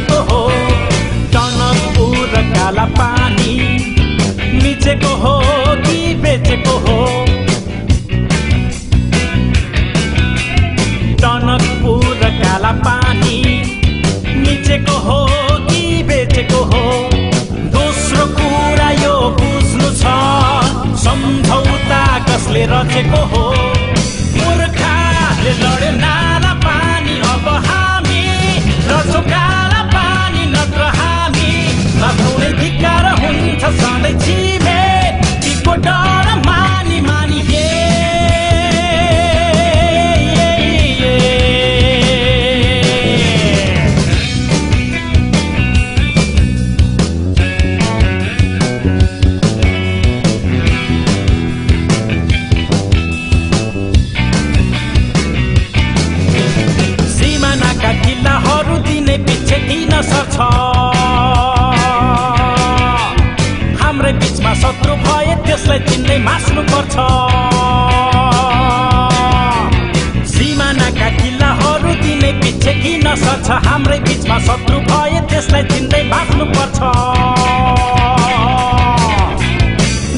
रचेको हो टनकपुर र काला पानी मिचेको हो कि बेचेको हो टनकपुर र काला पानी मिचेको हो कि बेचेको हो दोस्रो कुरा यो बुझ्नु छ सम्झौता कसले रचेको हो मूर्खले लड्यो नाला पानी अब हामी लड्छौँ काला पानी नत्र हामी बाँच्नुले धिक्कार हुन्छ सधैँ छिमेकीको डर मानी मानी किल्लाहरू दिने पछि किन सक्छ हाम्रै बीचमा शत्रु भए त्यसलाई चिन्दै मास्नु पर्छ सिमानाका किल्लाहरू दिने पछि किन सक्छ हाम्रै बीचमा शत्रु भए त्यसलाई चिन्दै मास्नु पर्छ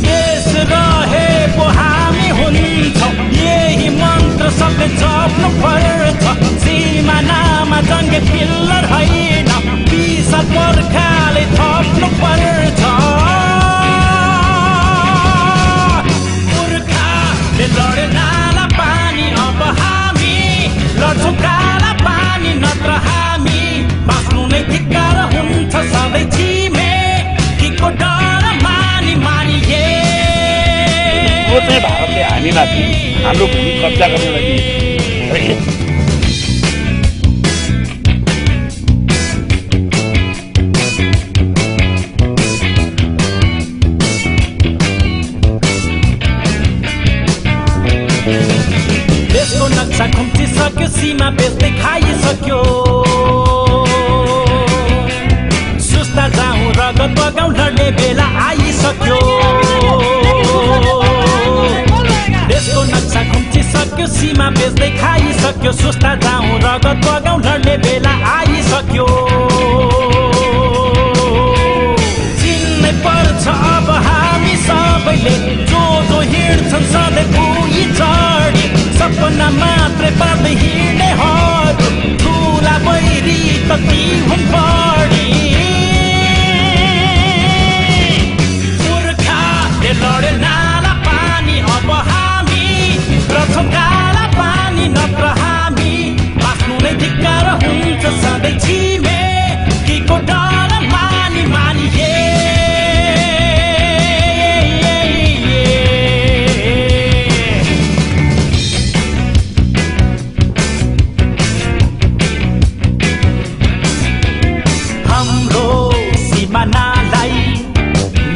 देश रहेको हामी हुन्छौँ यही मन्त्र सबले जप्नु पर्छ सिमानामा जङ्गे पिल्लर होइन विशाल पर्खाले थप्नु पर्छ मूर्खले लड्यो नाला पानी अब हामी लड्छौँ काला पानी नत्र हामी बाँच्नु नै धिक्कार हुन्छ सधैँ छिमेकीको डर मानी मानी भारतले हामीमाथि हाम्रो भूमि कब्जा गर्नु लागि देशको नक्सा खुम्चिसक्यो सीमा बेच्दै खाइसक्यो सुस्ता जाउँ रगत बगाउँ लड्ने बेला आइसक्यो देशको नक्सा खुम्चिसक्यो सीमा बेच्दै खाइसक्यो सुस्ता जाउँ रगत बगाउँ लड्ने बेला आइसक्यो चिन्नै पर्छ अब हामी सबैले जो हिँड्छन् सधैँ भुइँ चढी सपना मात्रै पार्दै हिँड्नेहरू ठुला बैरी त ती हुन् बढी मूर्खले लड्यो नाला पानी अब हामी लड्छौँ काला पानी नत्र हामी बाँच्नु नै धिक्कार हुन्छ सधैँ छिमेकीको डर मानी मानी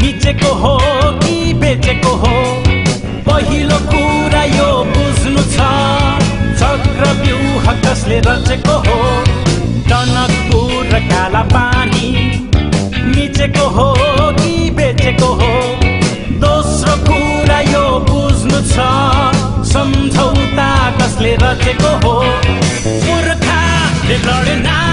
मिचेको हो कि बेचेको हो पहिलो कुरा यो बुझ्नु छ चक्रव्यूह कसले रचेको हो टनकपुर र काला पानी मिचेको हो कि बेचेको हो दोस्रो कुरा यो बुझ्नु छ सम्झौता कसले रचेको हो मूर्खले लड्यो